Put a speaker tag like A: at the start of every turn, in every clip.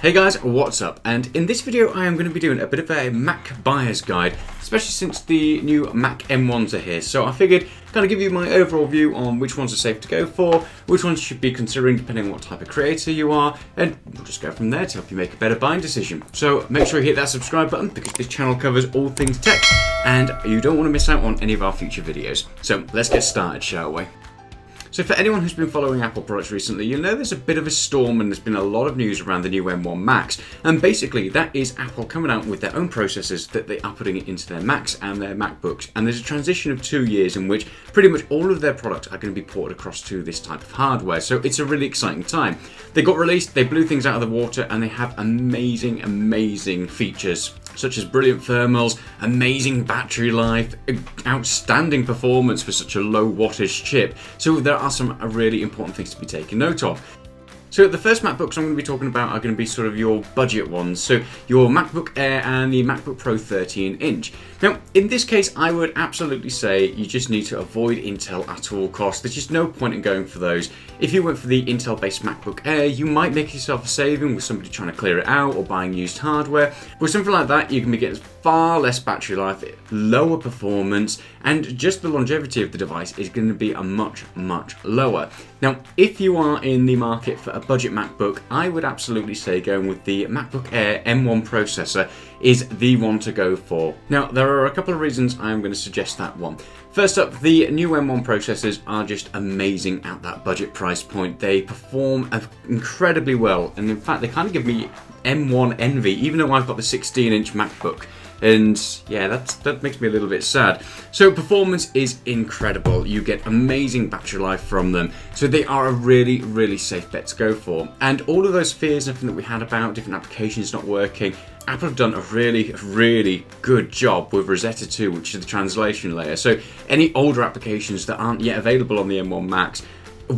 A: Hey guys, what's up? And in this video I am going to be doing a bit of a Mac buyer's guide, especially since the new Mac M1s are here. So I figured kind of give you my overall view on which ones are safe to go for, which ones you should be considering depending on what type of creator you are, and we'll just go from there to help you make a better buying decision. So make sure you hit that subscribe button because this channel covers all things tech and you don't want to miss out on any of our future videos. So let's get started, shall we? So for anyone who's been following Apple products recently, you'll know there's a bit of a storm and there's been a lot of news around the new M1 Macs. And basically that is Apple coming out with their own processors that they are putting into their Macs and their MacBooks. And there's a transition of 2 years in which pretty much all of their products are going to be ported across to this type of hardware. So it's a really exciting time. They got released, they blew things out of the water, and they have amazing features such as brilliant thermals, amazing battery life, outstanding performance for such a low wattage chip. So there are some really important things to be taken note of. So the first MacBooks I'm going to be talking about are going to be sort of your budget ones. So your MacBook Air and the MacBook Pro 13-inch. Now, in this case, I would absolutely say you just need to avoid Intel at all costs. There's just no point in going for those. If you went for the Intel-based MacBook Air, you might make yourself a saving with somebody trying to clear it out or buying used hardware. With something like that, you can be getting far less battery life, lower performance, and just the longevity of the device is going to be a much lower. Now, if you are in the market for a budget MacBook, I would absolutely say going with the MacBook Air M1 processor is the one to go for. Now, there are a couple of reasons I'm going to suggest that one. First up, the new M1 processors are just amazing at that budget price point. They perform incredibly well, and in fact, they kind of give me M1 envy, even though I've got the 16-inch MacBook. And yeah, that makes me a little bit sad. So performance is incredible. You get amazing battery life from them. So they are a really safe bet to go for. And all of those fears and everything that we had about different applications not working, Apple have done a really good job with Rosetta 2, which is the translation layer. So any older applications that aren't yet available on the M1 Macs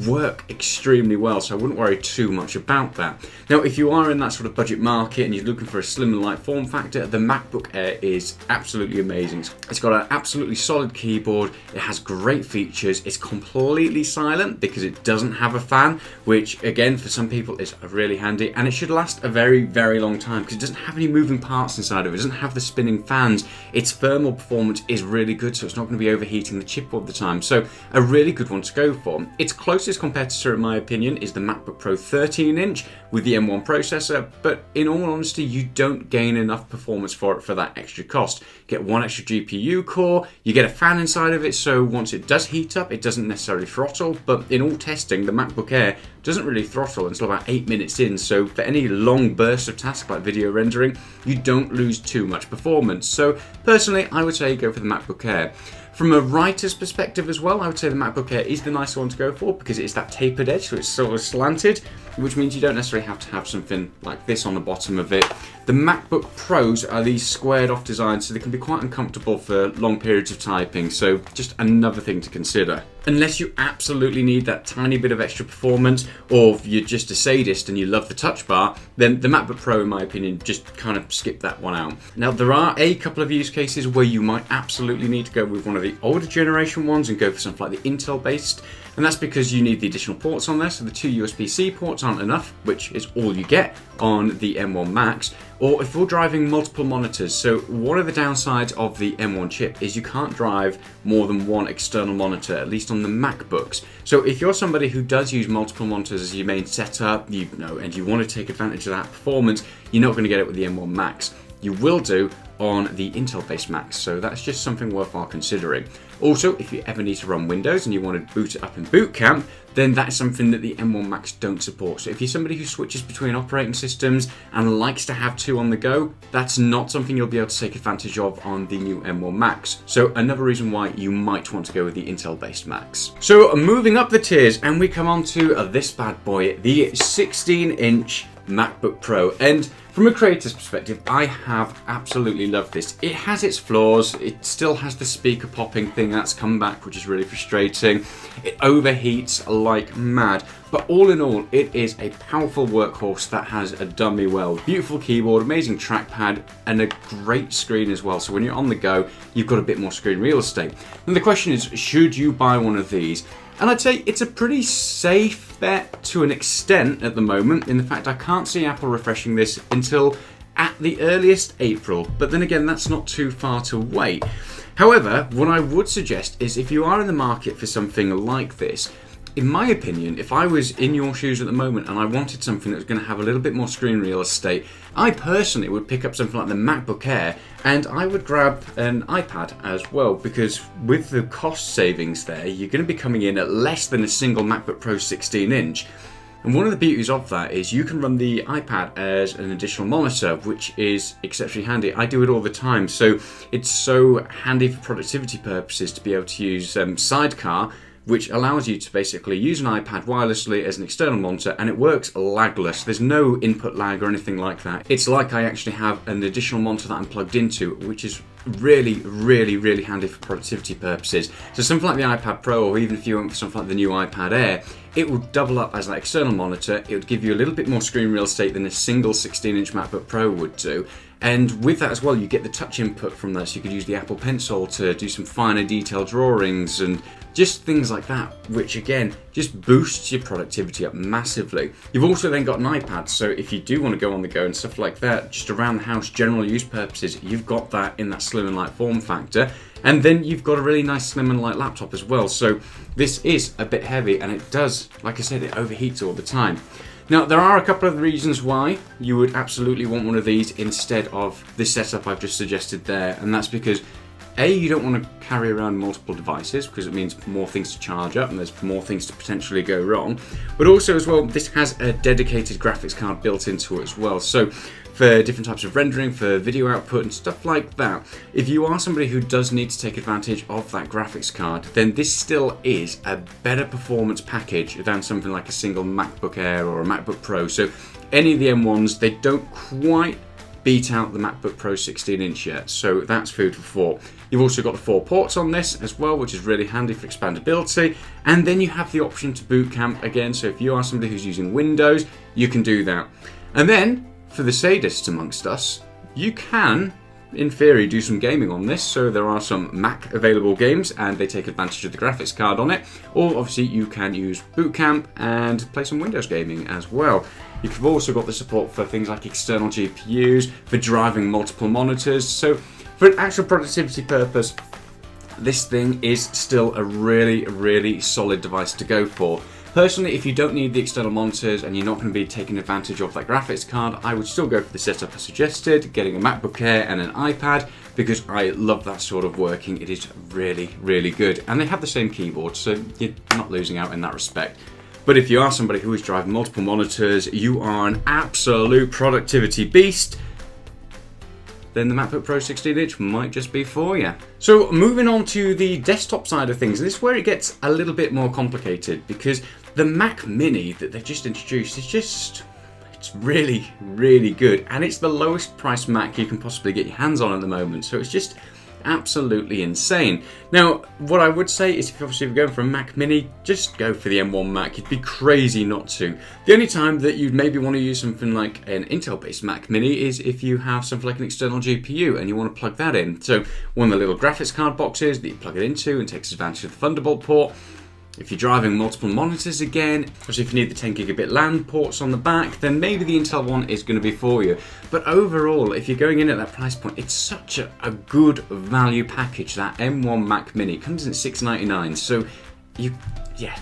A: work extremely well, so I wouldn't worry too much about that. Now, if you are in that sort of budget market and you're looking for a slim and light form factor, the MacBook Air is absolutely amazing. It's got an absolutely solid keyboard, it has great features, it's completely silent because it doesn't have a fan, which again for some people is really handy, and it should last a very long time because it doesn't have any moving parts inside of it. It doesn't have the spinning fans. Its thermal performance is really good, so it's not going to be overheating the chip all the time. So a really good one to go for. It's closest competitor in my opinion is the MacBook Pro 13-inch with the M1 processor, but in all honesty you don't gain enough performance for it for that extra cost. You get one extra GPU core, you get a fan inside of it, so once it does heat up it doesn't necessarily throttle, but in all testing the MacBook Air doesn't really throttle until about 8 minutes in, so for any long burst of tasks like video rendering you don't lose too much performance. So personally I would say go for the MacBook Air. From a writer's perspective as well, I would say the MacBook Air is the nicer one to go for because it's that tapered edge, so it's sort of slanted, which means you don't necessarily have to have something like this on the bottom of it. The MacBook Pros are these squared off designs, so they can be quite uncomfortable for long periods of typing, so just another thing to consider. Unless you absolutely need that tiny bit of extra performance, or if you're just a sadist and you love the touch bar, then the MacBook Pro, in my opinion, just kind of skip that one out. Now, there are a couple of use cases where you might absolutely need to go with one of the older generation ones and go for something like the Intel based, and that's because you need the additional ports on there, so the 2 USB-C ports aren't enough, which is all you get on the M1 Macs, or if you're driving multiple monitors. So one of the downsides of the M1 chip is you can't drive more than one external monitor, at least on the MacBooks. So if you're somebody who does use multiple monitors as your main setup, and you want to take advantage of that performance, you're not going to get it with the M1 Macs. You will do on the Intel-based Macs, so that's just something worthwhile considering. Also, if you ever need to run Windows and you want to boot it up in boot camp, then that's something that the M1 Macs don't support. So if you're somebody who switches between operating systems and likes to have two on the go, that's not something you'll be able to take advantage of on the new M1 Macs. So another reason why you might want to go with the Intel-based Macs. So moving up the tiers, and we come on to this bad boy, the 16-inch MacBook Pro. And from a creator's perspective, I have absolutely loved this. It has its flaws. It still has the speaker popping thing that's come back, which is really frustrating. It overheats like mad. But all in all, it is a powerful workhorse that has done me well. Beautiful keyboard, amazing trackpad, and a great screen as well. So when you're on the go, you've got a bit more screen real estate. And the question is, should you buy one of these? And I'd say it's a pretty safe bet to an extent at the moment, in the fact I can't see Apple refreshing this until at the earliest April, but then again that's not too far to wait. However, what I would suggest is if you are in the market for something like this, in my opinion, if I was in your shoes at the moment and I wanted something that was going to have a little bit more screen real estate, I personally would pick up something like the MacBook Air, and I would grab an iPad as well, because with the cost savings there, you're going to be coming in at less than a single MacBook Pro 16-inch. And one of the beauties of that is you can run the iPad as an additional monitor, which is exceptionally handy. I do it all the time, so it's so handy for productivity purposes to be able to use Sidecar, which allows you to basically use an iPad wirelessly as an external monitor, and it works lagless. There's no input lag or anything like that. It's like I actually have an additional monitor that I'm plugged into, which is really, really, really handy for productivity purposes. So something like the iPad Pro, or even if you went for something like the new iPad Air, it will double up as that external monitor. It would give you a little bit more screen real estate than a single 16-inch MacBook Pro would do. And with that as well, you get the touch input from that, so you could use the Apple Pencil to do some finer detailed drawings and just things like that, which again, just boosts your productivity up massively. You've also then got an iPad, so if you do want to go on the go and stuff like that, just around the house, general use purposes, you've got that in that slim and light form factor. And then you've got a really nice slim and light laptop as well. So this is a bit heavy, and it does, like I said, it overheats all the time. Now, there are a couple of reasons why you would absolutely want one of these instead of this setup I've just suggested there, and that's because A, you don't want to carry around multiple devices because it means more things to charge up and there's more things to potentially go wrong. But also as well, this has a dedicated graphics card built into it as well. So for different types of rendering, for video output and stuff like that, if you are somebody who does need to take advantage of that graphics card, then this still is a better performance package than something like a single MacBook Air or a MacBook Pro. So any of the M1s, they don't quite beat out the MacBook Pro 16-inch yet, so that's food for thought. You've also got the 4 ports on this as well, which is really handy for expandability, and then you have the option to boot camp again, so if you are somebody who's using Windows, you can do that. And then, for the sadists amongst us, you can, in theory, do some gaming on this, so there are some Mac available games, and they take advantage of the graphics card on it, or obviously you can use boot camp and play some Windows gaming as well. You've also got the support for things like external GPUs, for driving multiple monitors. So for an actual productivity purpose, this thing is still a really, really solid device to go for. Personally, if you don't need the external monitors and you're not going to be taking advantage of that graphics card, I would still go for the setup I suggested, getting a MacBook Air and an iPad, because I love that sort of working. It is really, really good. And they have the same keyboard, so you're not losing out in that respect. But if you are somebody who is driving multiple monitors, you are an absolute productivity beast, then the MacBook Pro 16-inch might just be for you. So moving on to the desktop side of things, this is where it gets a little bit more complicated, because the Mac Mini that they've just introduced is it's really, really good, and it's the lowest priced Mac you can possibly get your hands on at the moment, so it's just absolutely insane. Now, what I would say is if you're going for a Mac Mini, just go for the M1 Mac. You'd be crazy not to. The only time that you'd maybe want to use something like an Intel-based Mac Mini is if you have something like an external GPU and you want to plug that in. So one of the little graphics card boxes that you plug it into and takes advantage of the Thunderbolt port. If you're driving multiple monitors again, especially if you need the 10 gigabit LAN ports on the back, then maybe the Intel one is going to be for you. But overall, if you're going in at that price point, it's such a good value package. That M1 Mac Mini comes in at $699, so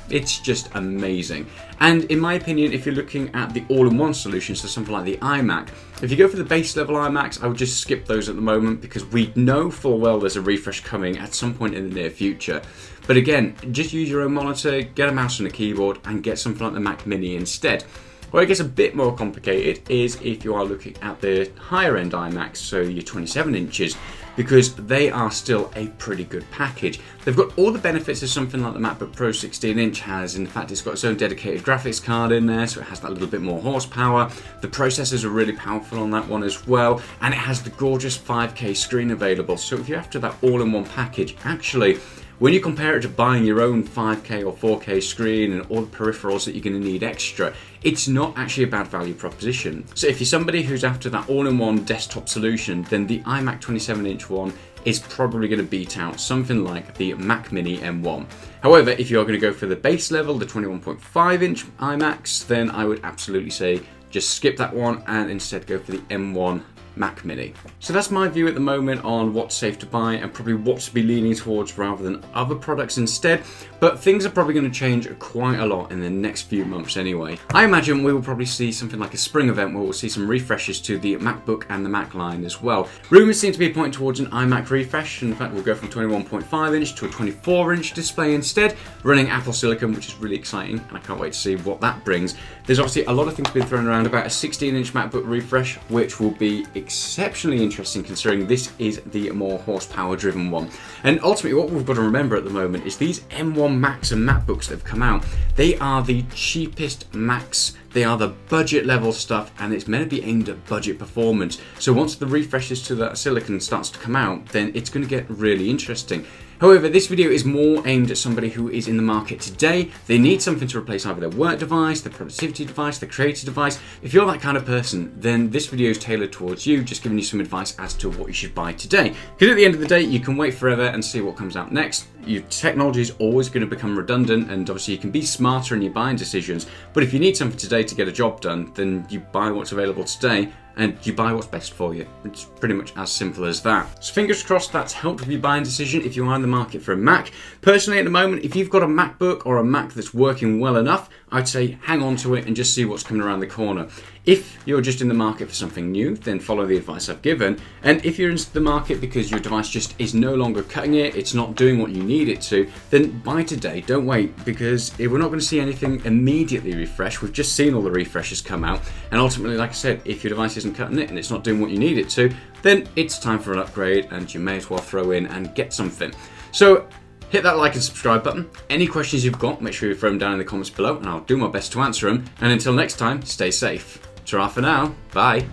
A: it's just amazing. And in my opinion, if you're looking at the all-in-one solution, so something like the iMac, if you go for the base level iMacs, I would just skip those at the moment, because we know full well there's a refresh coming at some point in the near future. But again, just use your own monitor, get a mouse and a keyboard, and get something like the Mac Mini instead. Where it gets a bit more complicated is if you are looking at the higher end iMacs, so your 27 inches, because they are still a pretty good package. They've got all the benefits of something like the MacBook Pro 16-inch has. In fact, it's got its own dedicated graphics card in there, so it has that little bit more horsepower. The processors are really powerful on that one as well, and it has the gorgeous 5K screen available. So if you're after that all-in-one package, actually, when you compare it to buying your own 5K or 4K screen and all the peripherals that you're going to need extra, it's not actually a bad value proposition. So if you're somebody who's after that all-in-one desktop solution, then the iMac 27-inch one is probably going to beat out something like the Mac Mini M1. However, if you're going to go for the base level, the 21.5 inch iMacs, then I would absolutely say just skip that one and instead go for the M1 Mac Mini. So that's my view at the moment on what's safe to buy and probably what to be leaning towards rather than other products instead. But things are probably going to change quite a lot in the next few months anyway. I imagine we will probably see something like a spring event where we'll see some refreshes to the MacBook and the Mac line as well. Rumours seem to be pointing towards an iMac refresh. In fact, we'll go from 21.5 inch to a 24 inch display instead, running Apple Silicon, which is really exciting, and I can't wait to see what that brings. There's obviously a lot of things being thrown around about a 16 inch MacBook refresh, which will be exceptionally interesting considering this is the more horsepower driven one. And ultimately what we've got to remember at the moment is these M1 Macs and MacBooks that have come out, they are the cheapest Macs. They are the budget level stuff, and it's meant to be aimed at budget performance. So once the refreshes to that silicon starts to come out, then it's going to get really interesting. However, this video is more aimed at somebody who is in the market today. They need something to replace either their work device, their productivity device, their creative device. If you're that kind of person, then this video is tailored towards you, just giving you some advice as to what you should buy today. Because at the end of the day, you can wait forever and see what comes out next. Your technology is always going to become redundant, and obviously you can be smarter in your buying decisions. But if you need something today to get a job done, then you buy what's available today and you buy what's best for you. It's pretty much as simple as that. So fingers crossed that's helped with your buying decision if you are in the market for a Mac. Personally at the moment, if you've got a MacBook or a Mac that's working well enough, I'd say hang on to it and just see what's coming around the corner. If you're just in the market for something new, then follow the advice I've given. And if you're in the market because your device just is no longer cutting it, it's not doing what you need it to, then buy today, don't wait, because we're not going to see anything immediately refresh. We've just seen all the refreshes come out, and ultimately, like I said, if your device isn't cutting it and it's not doing what you need it to, then it's time for an upgrade, and you may as well throw in and get something. So hit that like and subscribe button. Any questions you've got, make sure you throw them down in the comments below, and I'll do my best to answer them. And until next time, stay safe. Ta-ra for now. Bye.